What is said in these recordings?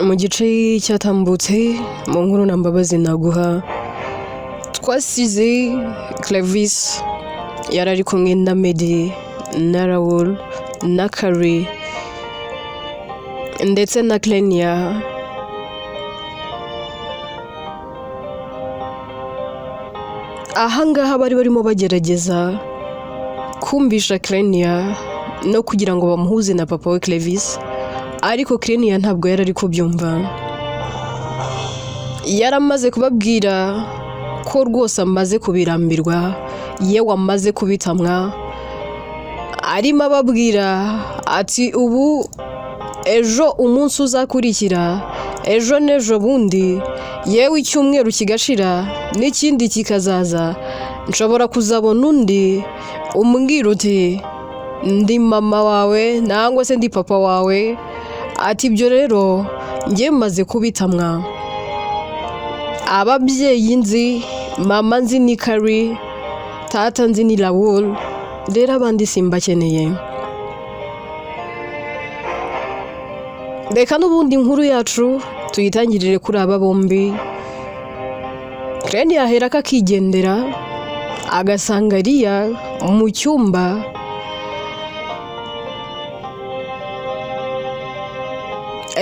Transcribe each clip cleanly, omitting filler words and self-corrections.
mu gice cyatambutse mu nkuru na mbabazi naguha twasize Clevis yari ari kumwe na Medi na Raoul na Kari ndetse na Clenia ahangaha bari barimo bagerageza kumvisha Clenia no kugira ngo bamuhuze na papa we Clevis, ariko Clenia ntabwo yari ari kubyumva. Yaramaze kubabwira ko rwose amaze kubirambirwa, yewe amaze kubitamwa, arimo ababwira ati ubu ejo umunsi uzakurikira, ejo n'ejo bundi, yewe icyumweru kigashira n'ikindi kikazaza, nshobora kuzabona undi umbwira uti ndi mama wawe nangwa se ndi papa wawe. Ati ibyo rero njye maze kubitamwa, ababyeyi nzi, mama nzi ni Kari, tata nzi ni Raoul, rero abandi simbakeneye. Reka n'ubundi inkuru yacu tuyitangirire kuri aba bombi. Clenia ahera akigendera agasanga Ria mu cyumba,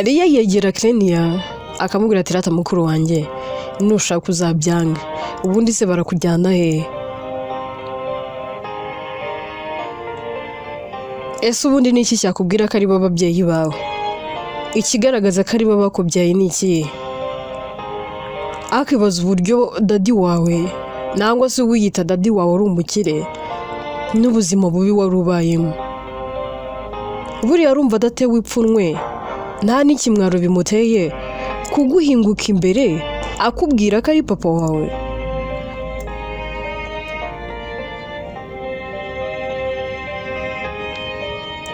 Ria yegera Clenia akamubwira ati rata mukuru wanjye, nushaka uzabyanga, ubundi se barakujyana he? Ese ubundi ni iki cyakubwira ko ari bo babyeyi bawe? Ikigaragaza ko ari bo bakubyaye ni iki? Akibaza uburyo dadi wawe nangwa se wiyita dadi wawe ari umukire n'ubuzima bubi wari ubayemo. Buriya arumva adatewe ipfunwe, nta n'ikimwaro bimuteye kuguhinguka imbere akubwira ko ari papa wawe.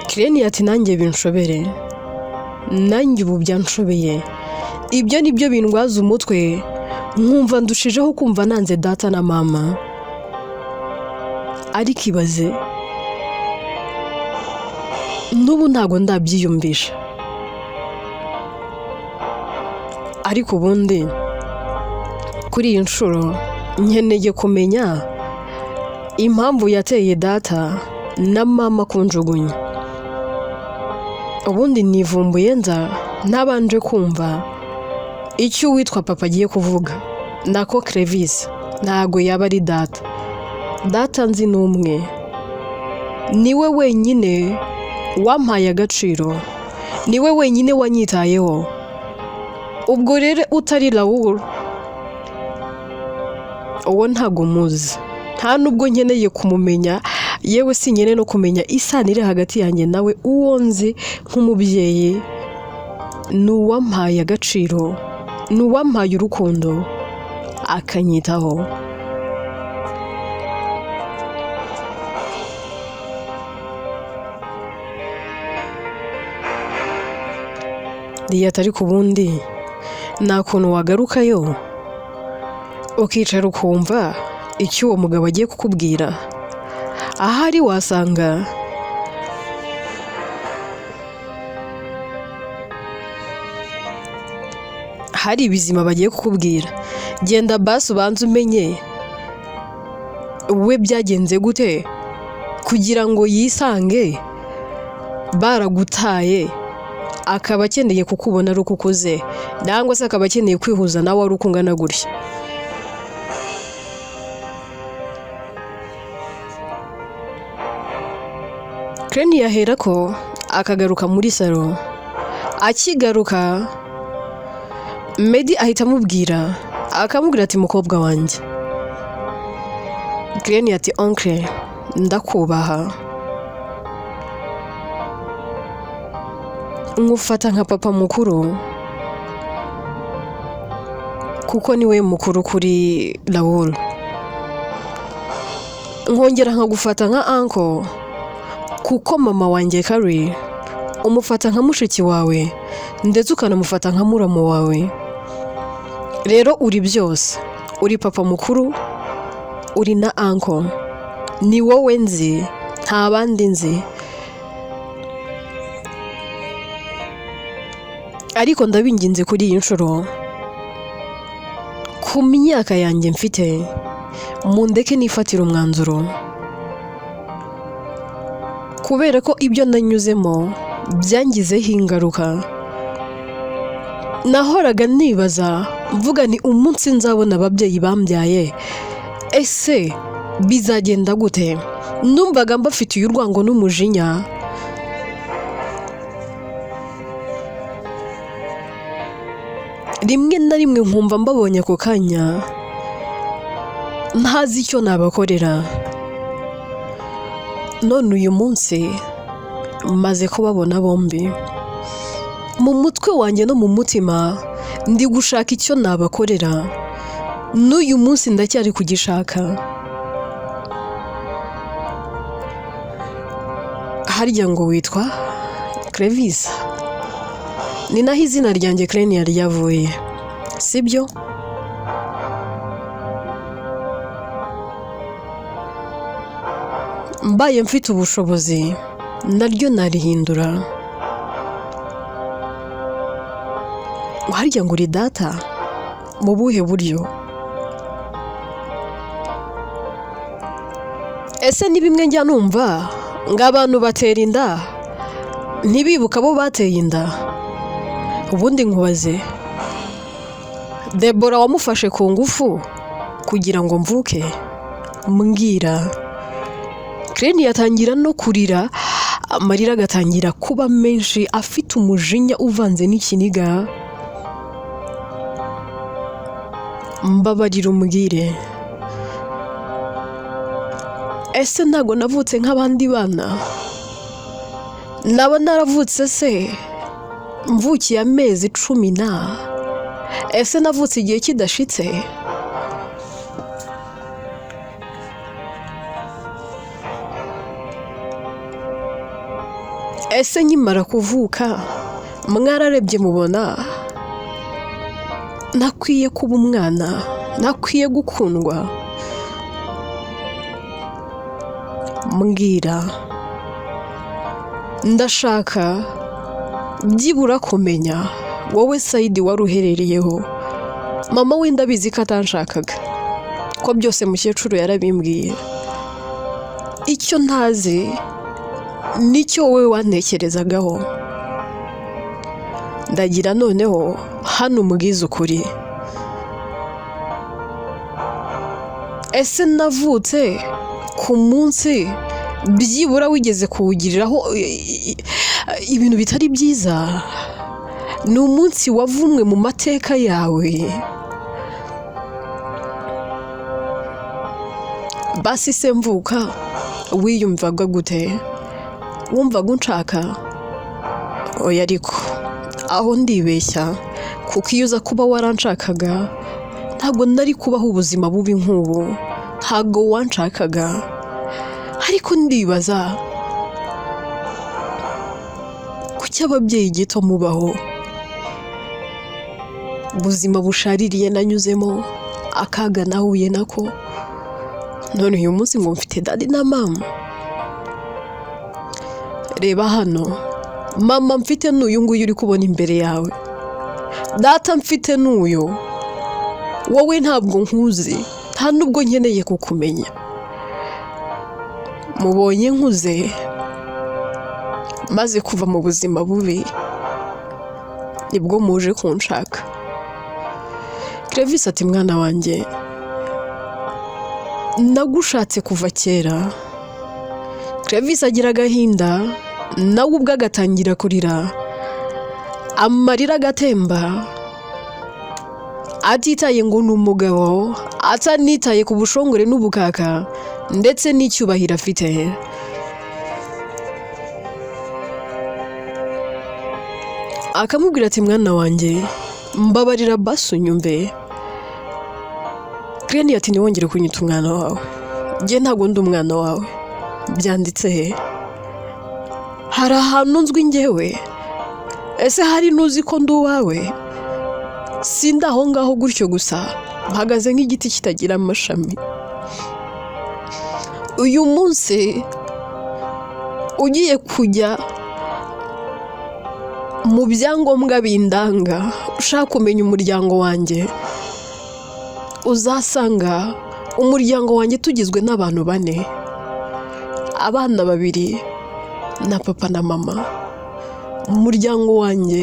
Clenia ati nanjye binshobere, nanjye ubu byanshobeye, ibyo nibyo bindwaza umutwe, nkumva ndushijeho kumva nanze data na mama. Ariko ibaze n'ubu ntabwo ndabyiyumvisha, ariko ubundi kuri iyi nshuro nkeneye kumenya impamvu yateye data na mama kunjugunya. Ubundi nivumbuye nza ntabanje kumva icyo witwa papa agiye kuvuga, nako Clevis ntago yaba ari data. Data nzi n'umwe, niwe wenyine wampaye agaciro, niwe wenyine wanyitayeho. Ubwo rero utari Raoul, uwo ntago muzi, nta nubwo nkeneye kumumenya, yewe sinyene no kumenya isano iri hagati yanjye nawe. Uwo nzi nk'umubyeyi ni uwampaye agaciro, ni uwampaye urukundo akanyitaho. Ria atari ku bundi nta kuntu wagarukayo ukicara ukumva icyo uwo mugabo agiye kukubwira. Ahari wasanga hari ibizima bagiye kukubwira. Genda basi ubanze umenye we byagenze gute kugira ngo yisange baragutaye, akaba akeneye kukubona ari uko ukuze, nangwa se akaba akeneye kwihuza nawe ari uko ungana gutya. Clenia ahera ko akagaruka muri salo. Akigaruka Medi ahita amubwira, akamubwira ati mukobwa wanjye. Clenia ati oncle ndakubaha, nkufata nka papa mukuru kuko niwe mukuru kuri Raoul, nkongera nkagufata nka uncle kuko mama wanjye Kari umufata nka mushiki wawe ndetse ukanamufata nka muramu wawe. Rero uri byose, uri papa mukuru, uri na uncle, ni wowe nzi nta bandi nzi. ariko ndabinginze kuri iyi nshuro ku myaka yanjye mfite mundeke nifatira umwanzuro, kubera ko ibyo nanyuzemo byangizeho ingaruka. Nahoraga nibaza mvuga ni umunsi nzabona ababyeyi bambyaye ese bizagenda gute. Numvaga mbafitiye urwango n'umujinya, rimwe na rimwe nkumva mbabonye ako kanya ntazi icyo nabakorera. None uyu munsi maze kubabona bombi, mu mutwe wanjye no mu mutima ndi gushaka icyo nabakorera. N'uyu munsi ndacyari kugishaka. Harya ngo witwa Clevis, ni naho izina ryanjye Crenia ryavuye, sibyo? Mbaye mfite ubushobozi naryo narihindura. Harya ngo uri data mu buhe buryo? Ese ni bimwe njya numva ngo abantu batera inda ntibibuka abo bateye inda? Ubundi nkubaze, Debora wamufashe ku ngufu kugira ngo mvuke? Mbwira. Crenia yatangira no kurira, amarira agatangira kuba menshi afite umujinya uvanze n'ikiniga. Mbabarira umbwire, ese ntago navutse nk'abandi bana? Naba naravutse se mvukiye amezi 10? Ese navutse igihe kidashitse? Ese nkimara kuvuka mwararebye mubona nakwiye kuba umwana, nakwiye gukundwa? Mbwira. Ndashaka byibura kumenya wowe Saidi wari uherereyeho. Mama we ndabizi ko atanshakaga, ko byose mukecuru yarabimbwiye. Icyo ntazi nicyo wowe wantekerezagaho. Ndagira noneho hano umbwize ukuri. Ese navutse ku munsi byibura wigeze kuwugiriraho ibintu bitari byiza? Ni umunsi wavumwe mu mateka yawe? Basi se mvuka wiyumvaga gute? Wumvaga unshaka? Oya, ariko aho ndibeshya, kuko iyo uza kuba waranshakaga ntabwo nari kubaho ubuzima bubi nk'ubu. Ntabwo wanshakaga. Ariko ndibaza kuki ababyeyi gito mubaho. Ubuzima bushaririye nanyuzemo, akaga nahuye nako, none uyu munsi ngo mfite dadi na mama. Reba hano, mama mfite n'uyu nguyu uri kubona imbere yawe. Data mfite n'uyu. Wowe ntabwo nkuzi, nta nubwo nkeneye kukumenya. Mubonye nkuze maze kuva mu buzima bubi, nibwo muje kunshaka. Clevis ati mwana wanjye, nagushatse kuva kera. Clevis agira agahinda, nawe ubwo agatangira kurira, amarira agatemba, atitaye ngo ni umugabo, atanitaye ku bushongore n'ubukaka ndetse n'icyubahiro afite. Akamubwira ati mwana wanjye, mbabarira basi unyumve. Crenia ati ntiwongere kunyita umwana wawe. Njye ntabwo ndi umwana wawe. Byanditse he? Hari ahantu nzwi njyewe? Ese hari nuzi ko ndi uwawe? Sindi aho ngaho gutyo gusa, mpagaze nk'igiti kitagira amashami. Uyu munsi ugiye kujya mu byangombwa bindanga ushaka kumenya umuryango wanjye, uzasanga umuryango wanjye tugizwe n'abantu 4, abana 2 na papa na mama. Umuryango wanjye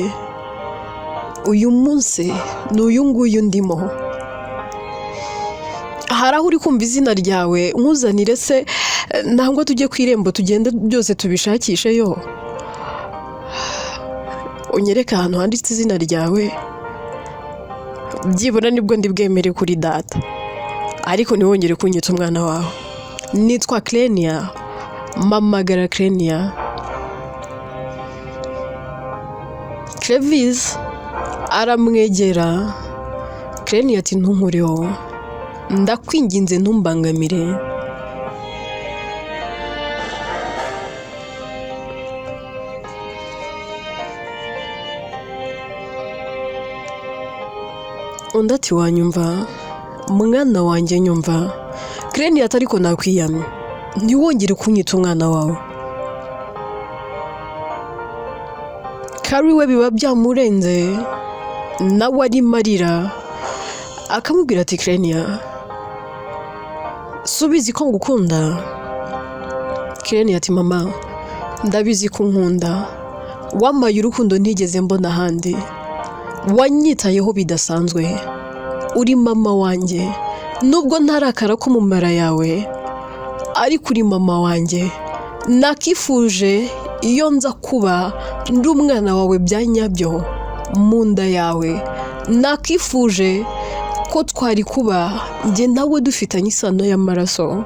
uyu munsi ni uyu nguyu ndimo. Hari aho uri kumva izina ryawe nkuzanire se, ntabwo tujye ku irembo tugende byose tubishakishe yo, unyereka ahantu handitse izina ryawe, byibura nibwo ndi bwemere kuri data, ariko ntiwongere kunyita umwana wawe. Nitwa Clenia, mamagara Clenia. Clevis aramwegera. Clenia ati ntunkureho, ndakwinginze ntumbangamire. Undi ati wanyumva mwana wanjye, nyumva. Clenia ati ariko nakwiyamye, ntiwongere kunyita umwana wawe. Kari we biba byamurenze, nawe arimo arira, akamubwira ati Clenia, subizi ko ngukunda. Clenia ati mama, ndabizi ko nkunda, wamaye urukundo ntigeze mbona ahandi, wanyitayeho bidasanzwe, uri mama wanjye, nubwo ntarakara ko mu mara yawe, ariko uri mama wanjye. Nakifuje iyo nza kuba ndi umwana wawe bya nyabyo mu nda yawe, nakifuje ko twari kuba njye nawe dufitanye isano y'amaraso.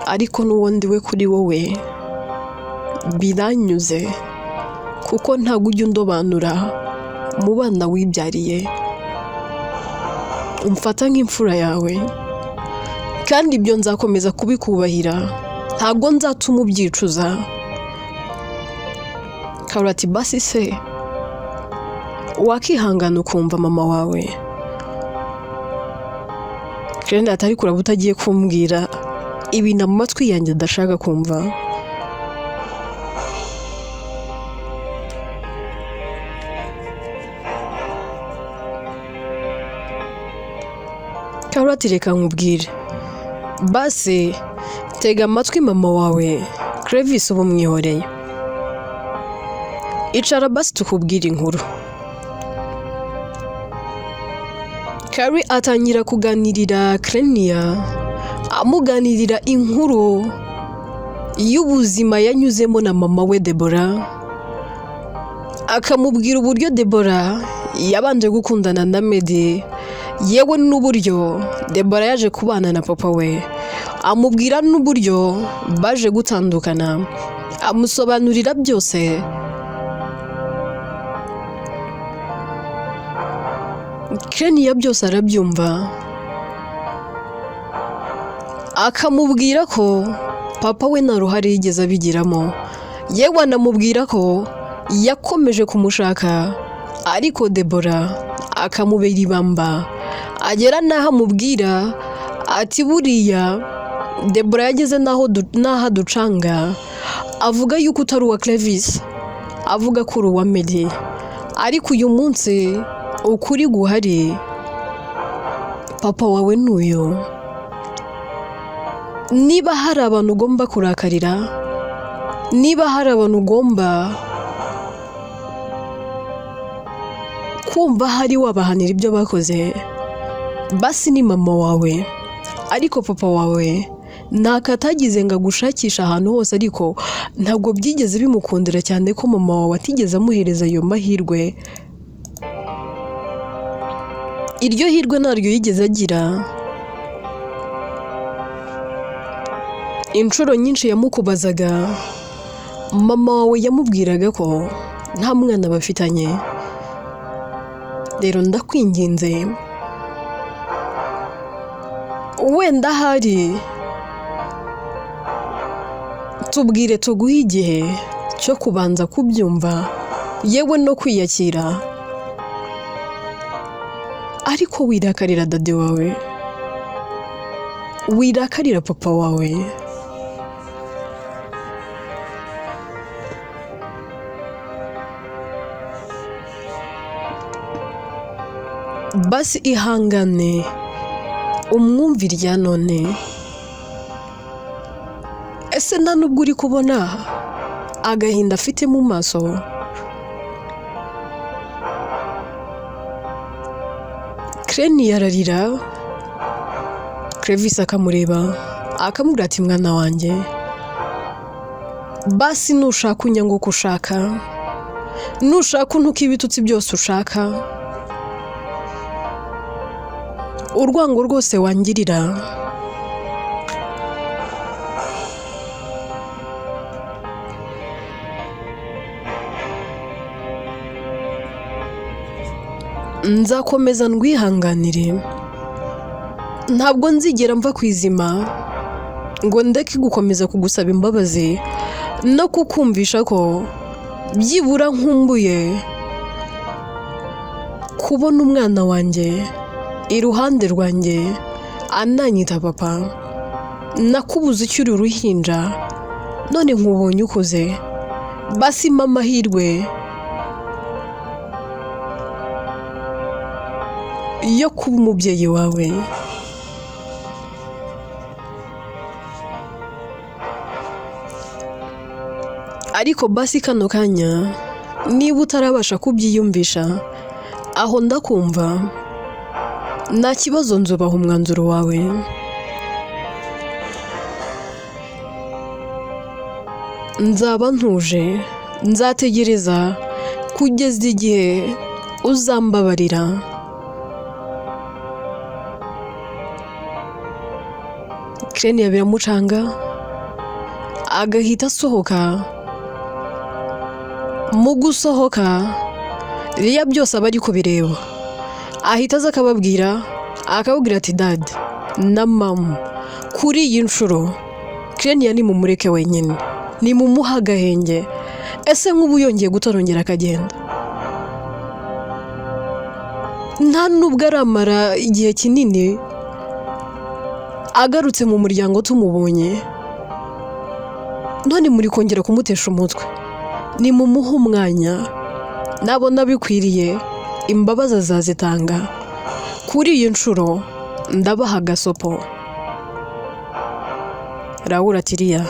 Ariko n'ubundi we kuri wowe biranyuze, kuko ntabwo ujya undobanura mu bana wibyariye, umfata nk'imfura yawe, kandi ibyo nzakomeza kubikubahira, ntabwo nzatuma ubyicuza. Kari ati basi se wakihangana ukumva mama wawe. Clenia ati ariko uraba utagiye kumbwira ibintu mu matwi yanjye adashaka kumva. Kari ati reka nkubwire, basi tega amatwi mama wawe Clevis ubu mwihoreye, icara basi tukubwire inkuru. Kari atangira kuganirira Clenia, amuganirira inkuru y'ubuzima yanyuzemo na mama we Deborah, akamubwira uburyo Deborah yabanje gukundana na Medi, yewe n'uburyo Deborah yaje kubana na papa we, amubwira n'uburyo baje gutandukana, amusobanurira byose. Clenia byose arabyumva, akamubwira ko papa we nta ruhare yigeze abigiramo, yewe anamubwira ko yakomeje kumushaka, ariko Deborah akamubera ibamba, agera n'aho amubwira ati buriya Deborah yageze n'aho aducanga, avuga yuko utari uwa Clevis, avuga ko uri uwa Medi, ariko uyu munsi ukuri guhari, papa wawe n'uyu. Niba hari abantu ugomba kurakarira, niba hari abantu ugomba kumva hari wabahanira ibyo bakoze, basi ni mama wawe. Ariko papa wawe ntako atagize ngo agushakisha ahantu hose, ariko ntabwo byigeze bimukundira cyane ko mama wawe atigeze amuhereza ayo mahirwe. Iryo hirwe ntaryo yigeze agira. Inshuro nyinshi yamukubazaga, mama wawe yamubwiraga ko nta mwana bafitanye. Rero ndakwinginze, wenda hari tubwire tuguhe igihe cyo kubanza kubyumva, yewe no kwiyakira, ariko wirakarira dade wawe, wirakarira papa wawe. basi ihangane umwumvire irya none. Ese nta nubwo uri kubona agahinda afite mu maso? Crane yararira, Clevis akamureba akamubwira ati mwana wanjye, basi nushaka unyanga uko ushaka, nushaka untuka ibitutsi byose ushaka, urwango rwose wangirira nzakomeza ndwihanganire. Ntabwo nzigera mva ku izima ngo ndeke gukomeza kugusaba imbabazi no kukumvisha ko byibura nkumbuye kubona umwana wanjye iruhande rwanjye ananyita papa. Nakubuze ukiri uruhinja, none nkubonye ukuze, basi mpa amahirwe yo kuba umubyeyi wawe. Ariko basi kano kanya niba utarabasha kubyiyumvisha, aho ndakumva, nta kibazo, nzubaha umwanzuro wawe. Nzaba ntuje, nzategereza kugeza igihe uzambabarira. Crane biramucanga agahita asohoka. Mu gusohoka Liya byose aba ari kubireba, ahita aza akababwira ati dad na mama, kuri iyi nshuro Crane nimumureke wenyine, nimumuha agahenge. Ese nk'ubu yongeye gutorongera akagenda, nta nubwo aramara igihe kinini agarutse mu muryango tumubonye, none muri kongera kumutesha umutwe. Nimumuhe umwanya, nabona bikwiriye imbabazi azazitanga. Kuri iyi nshuro ndabaha agasopo. Raoul ati Liya,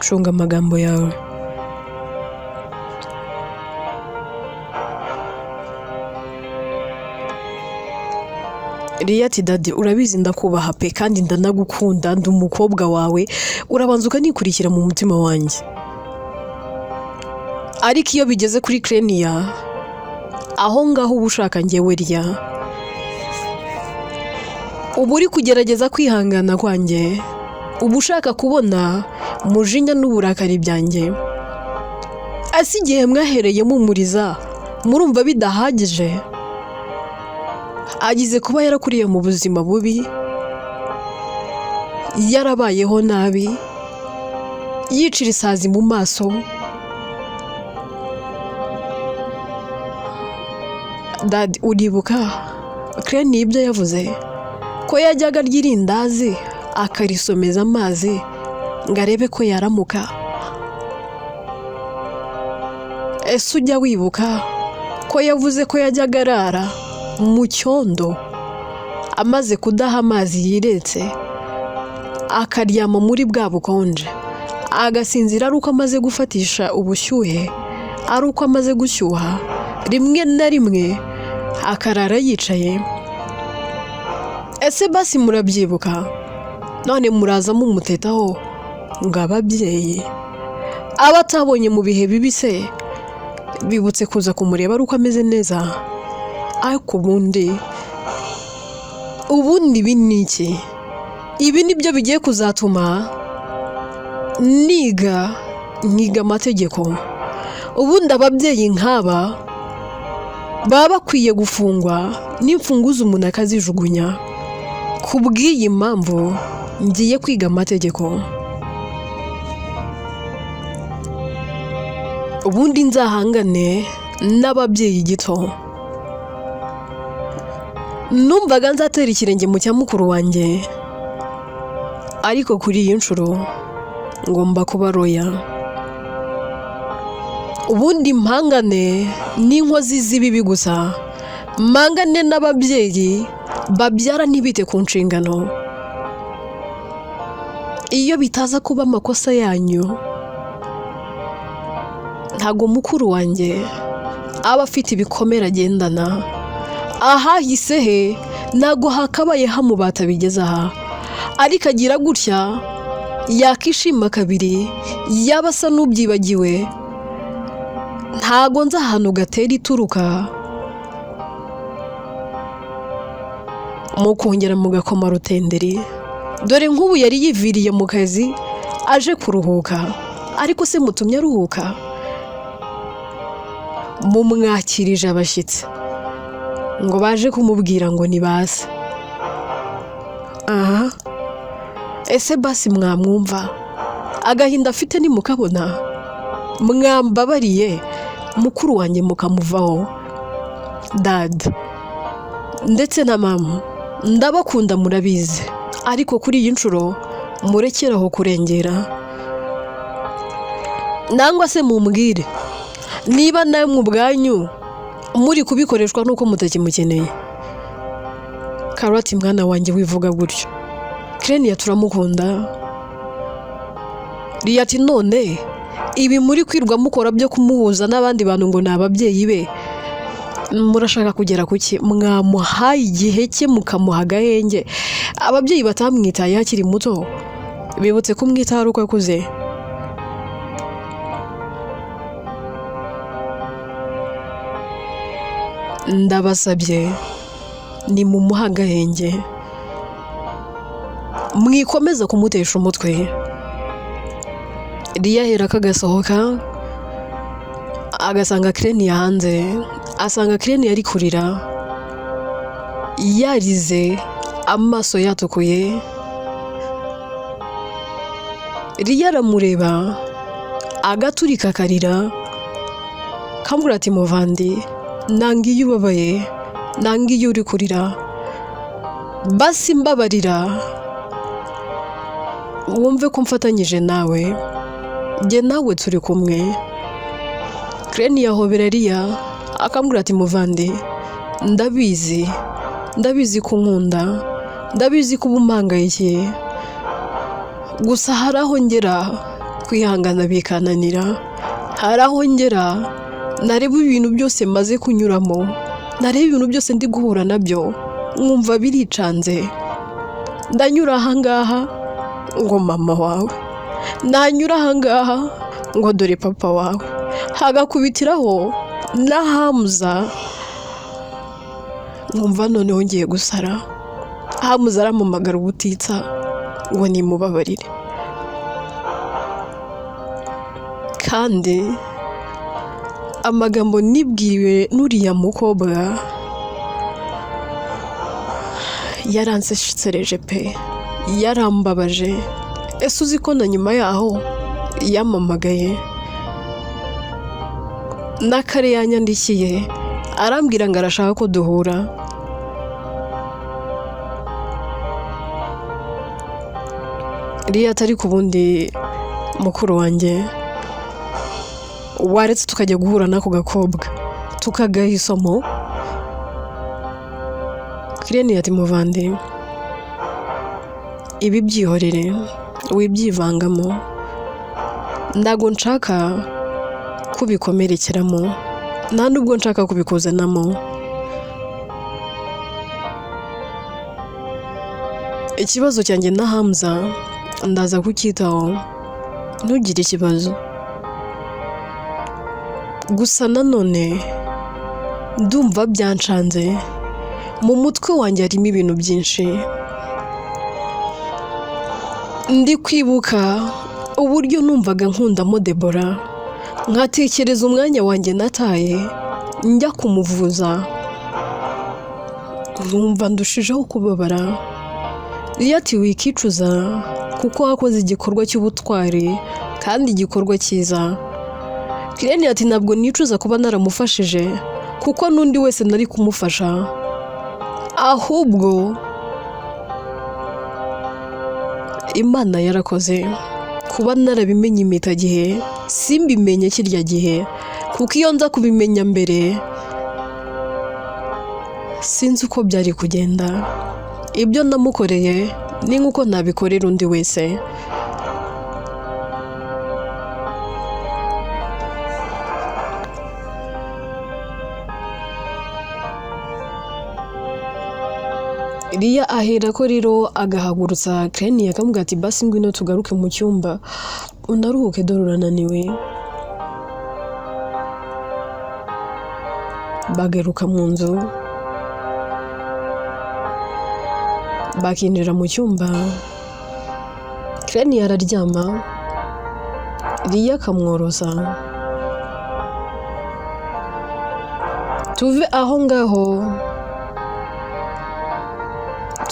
cunga amagambo yawe. Liya ati dadi, urabizi ndakubaha pe kandi ndanagukunda, ndi umukobwa wawe, urabanza ukanikurikira mu mutima wanjye. Ariko iyo bigeze kuri Crane, aho ngaho uba ushaka njyewe Liya, uba uri kugerageza kwihangana kwanjye, uba ushaka kubona umujinya n'uburakari byanjye. Ese igihe mwahereye mumuriza murumva bidahagije? Agize kuba yarakuriye mu buzima bubi, yarabayeho nabi, yicira isazi mu maso. Dad, uribuka Crane ibyo yavuze ko yajyaga arya irindazi akarisomeza amazi ngo arebe ko yaramuka? Ese ujya wibuka ko yavuze ko yajyaga arara mu cyondo amaze kudaha amazi yiretse, akaryama muri bwa bukonje, agasinzira ari uko amaze gufatisha ubushyuhe, ari uko amaze gushyuha, rimwe na rimwe akarara yicaye? Ese basi murabyibuka? None muraza mumutetaho ngo ababyeyi abatabonye mu bihe bibi se bibutse kuza kumureba ari uko ameze neza? Ariko ubundi ibi ni iki? Ibi nibyo bigiye kuzatuma niga amategeko. Ubundi ababyeyi nk'aba baba bakwiye gufungwa n'imfunguzo umuntu akazijugunya. Ku bw'iyi mpamvu ngiye kwiga amategeko, ubundi nzahangane n'ababyeyi gito. Numvaga nzatera ikirenge mu cya mukuru wanjye, ariko kuri iyi nshuro ngomba kuba roya. Ubundi mpangane n'inkozi z'ibibi gusa, mangane n'ababyeyi babyara ntibite ku nshingano. Iyo bitaza kuba amakosa yanyu, ntago mukuru wanjye aba afite ibikomere agendana. Ahahise he ntago hakabaye hamubata bigeze aha, ariko agira gutya yakishima kabiri yaba asa n'ubyibagiwe. Ntago nzi ahantu gatera ituruka mu kongera mugakoma rutenderi. Dore nk'ubu yari yiviriye mu kazi aje kuruhuka, ariko se mutumye aruhuka? Mumwakirije abashyitsi ngo baje kumubwira ngo nibaze. Aha, ese basi mwamwumva agahinda afite nimukabona? Mwambabariye mukuru wanjye mukamuvaho. Dad ndetse na mama ndabakunda murabizi, ariko kuri iyi nshuro murekeraho kurengera. Nangwa se mumbwire niba namwe ubwanyu muri kubikoreshwa nuko mutakimukeneye. Karoti mwana wanjye wivuga gutyo, Krenia turamukunda. Riyati none ibi muri kwirwa mukora byo kumuhuza n'abandi bantu ngo ni ababyeyi be, murashaka kugera kuki? Mwamuhaye igihe cye mukamuha agahenge. Ababyeyi batamwitaye akiri muto bibutse kumwitaho ari uko akuze. Ndabasabye ni mumuha agahenge, mwikomeza kumutesha umutwe. Riyahera kagasohoka agasanga Krenia hanze, asanga Krenia ari kurira yarize amaso yatukuye. Riya aramureba agaturika akarira, kamubwira ati muvandi nanga iyo ubabaye, nanga iyo uri kurira, basi mbabarira wumve ko mfatanyije nawe, jye nawe turi kumwe. Krenia ahobera Riya akamubwira ati muvandi ndabizi ko nkunda, ndabizi ko ubumangayikiye, gusa hari aho ngera kwihangana bikananira, hari aho ngera nareba ibintu byose maze kunyuramo, nareba ibintu byose ndi guhura nabyo nkumva biricanze. Ndanyura ahangaha ngo mama wawe, nanyura ahangaha ngo dore papa wawe, hagakubitiraho na Hamza. Nkumva noneho ngiye gusara. Hamza aramumagara ubutitsa ngo nimubabarire, kandi amagambo nibwiwe n'uriya mukobwa yaransesereje pe, yarambabaje. Ese uzi ko na nyuma yaho yamamagaye na kare yanyandikiye arambwira ngo arashaka ko duhura. Riya atari ku bundi mukuru wanjye waretse tukajya guhura n'ako gakobwa tukagaha isomo. Krenia ati muvandi ibi byihorere wibyivangamo, ndago nshaka kubikomerekeramo, nta nubwo nshaka kubikuzanamo. Ikibazo cyanjye na Hamza ndaza kucyitaho, ntugire ikibazo. Gusa nanone ndumva byanshanze, mu mutwe wanjye harimo ibintu byinshi. Ndi kwibuka uburyo numvaga nkundamo Debora, nkatekereza umwanya wanjye nataye njya kumuvuza, nkumva ndushijeho kubabara. Riya ati wikicuza kuko wakoze igikorwa cy'ubutwari kandi igikorwa cyiza. Krenia ati ntabwo nicuza kuba naramufashije kuko n'undi wese nari kumufasha, ahubwo Imana yarakoze kuba narabimenye impita gihe simbimenye kirya gihe, kuko iyo nza kubimenya mbere sinzi uko byari kugenda. Ibyo namukoreye ni nk'uko nabikorera undi wese. Iriya ahera ko rero agahagurutsa Kreni akamubwira ati basi ngwino tugaruke mu cyumba unaruhuke dore urananiwe. Bagaruka mu nzu bakinjira mu cyumba. Kreni araryama, Iriya akamworosa. Tuve aho ngaho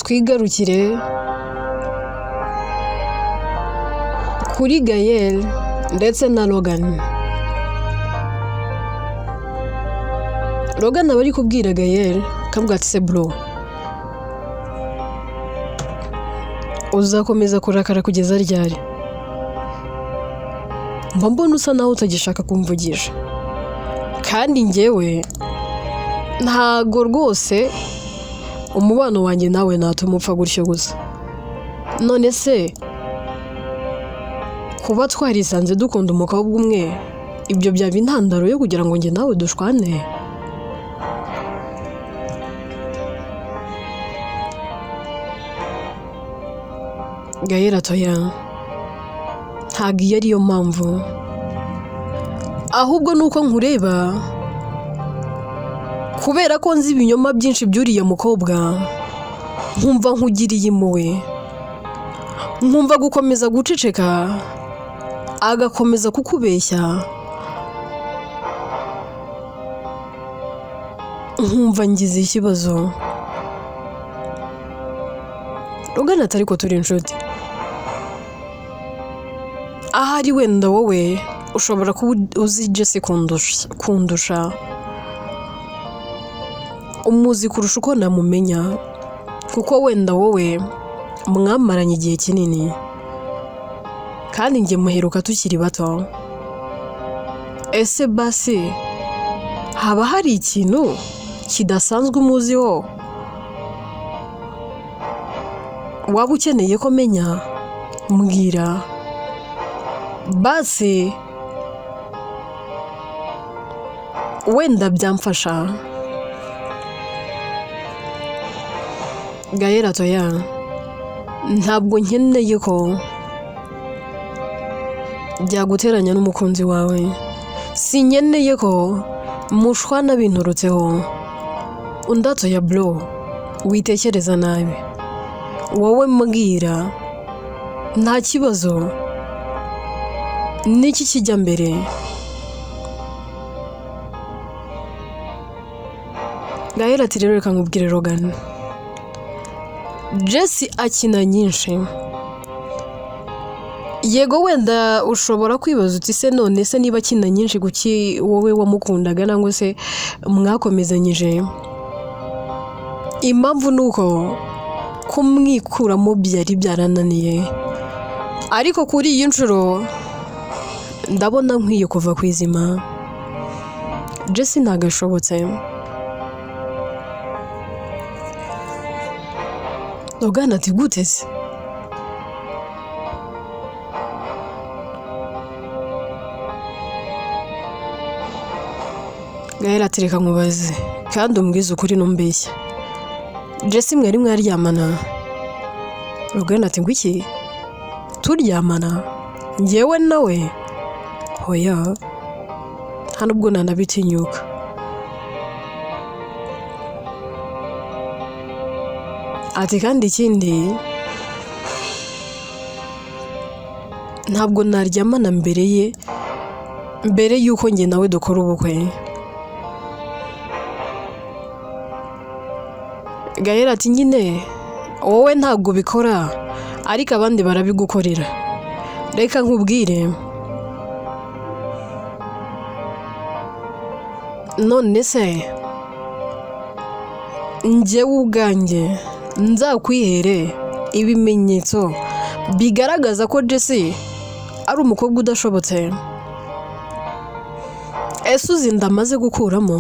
twigarukire kuri Gaël ndetse na Logan. Logan aba ari kubwira Gaël akavuga ati se bro, uzakomeza kurakara kugeza ryari? Mba mbona usa naho utagishaka kumvugisha, kandi njyewe ntago rwose umubano wanjye nawe natuma upfa gutyo gusa. None se kuba twarisanze dukunda umukobwa umwe, ibyo byaba intandaro yo kugira ngo njye nawe dushwane? Gaël atoya, ntabwo iyo ariyo mpamvu, ahubwo nuko nkureba kubera ko nzi ibinyoma byinshi by'uriya mukobwa, nkumva nkugiriye impuhwe, nkumva gukomeza guceceka agakomeza kukubeshya, nkumva ngize ikibazo. Logan ati ariko turi inshuti, ahari wenda wowe ushobora kuba uzi Jesse kundusha, umuzi kurusha uko namumenya, kuko wenda wowe mwamaranye igihe kinini kandi njye muheruka tukiri bato. Ese basi haba hari ikintu kidasanzwe umuziho waba ukeneye ko menya? Mbwira basi wenda byamfasha. Gaël atoya, ntabwo nkeneye ko byaguteranya n'umukunzi wawe, sinkeneye ko mushwana binturutseho. Undi atoya bro, witekereza nabi, wowe mbwira nta kibazo, niki kijya mbere? Gaël ati rero reka nkubwire Logan, Jesse akina nyinshi. Yego wenda ushobora kwibaza uti se none se niba akina nyinshi kuki wowe wamukundaga nangwa se mwakomezanyije? Impamvu nuko kumwikuramo byari byarananiye, ariko kuri iyi nshuro ndabona nkwiye kuva ku izima. Jesse ntagashobotse. Logan ati gute se? Gaël ati reka nkubaze kandi umbwize ukuri numbeshya, Jesse mwari mwaryamana? Logan ati ngwiki turyamana njyewe nawe? Hoya, nta nubwo nanabitinyuka. Ati kandi ikindi, ntabwo naryamana mbere yuko njye nawe dukora ubukwe. Gaël ati nyine wowe ntabwo bikora ariko abandi barabigukorera. Reka nkubwire, none se njyewe ubwanjye nzakwihere ibimenyetso bigaragaza ko Jesse ari umukobwa udashobotse? Ese uzi ndamaze gukuramo?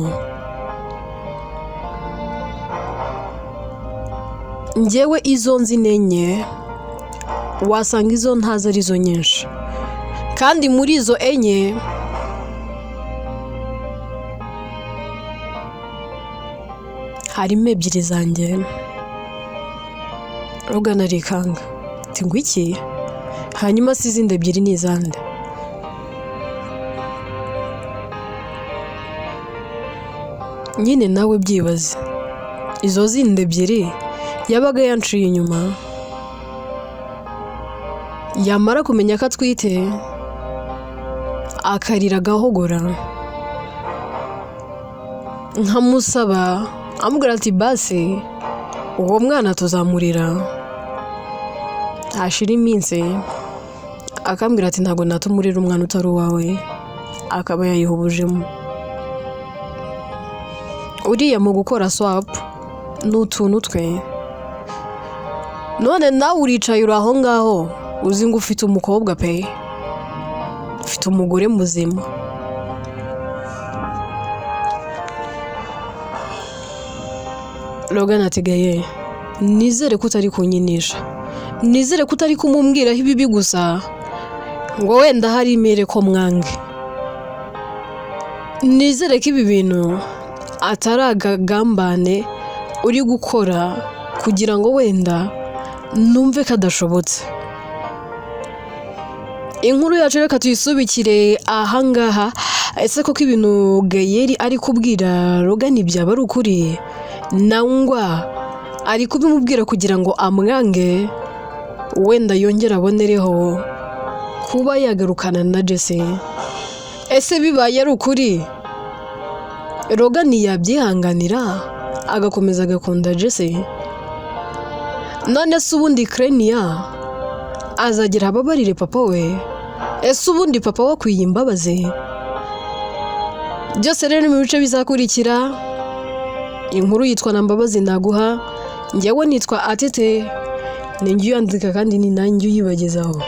njyewe izo nzi nenye wasanga izo ntazi ari zo nyinshi, kandi muri izo enye harimo ebyiri zanjye. Rogana arikanga ati ngo iki, hanyuma si izindi ebyiri ni izande. Nyine nawe byibaze, izo zindi ebyiri yabaga yanciye inyuma, yamara kumenya ko atwite akarira agahogora, nkamusaba amubwira ati basi uwo mwana tuzamurira. Hashira iminsi akambwira ati ntabwo natumurira umwana utari uwawe, akaba yayihubujemo. Uriya mu gukora swap n'utuntu twe, none nawe uricaye uri aho ngaho uzi ngo ufite umukobwa pe, ufite umugore muzima. Logan atigaye nizere ko utari kunyinisha, nizere ko utari kumubwiraho ibibi gusa ngo wenda hari imere ko mwange, nizere ko ibi bintu atari agagambane uri gukora kugira ngo wenda numve kadashobotse. Inkuru yacu reka tuyisubikire ahangaha. Ese koko ibintu Gayeri ari kubwira Logan byaba ari ukuri, nangwa ari kubimubwira kugira ngo amwange wenda yongera abonereho kuba yagarukana na Jesse? Ese bibaye ari ukuri Logan yabyihanganira agakomeza agakunda Jesse? None se ubundi Krenia azagira ababarire papa we? Ese ubundi papa wakwiye imbabazi? Byose rero mu bice bizakurikira. Inkuru yitwa Nambabazi Naguha, njyewe nitwa Atete, ninjye uyandika kandi ni nanjye uyibagezaho.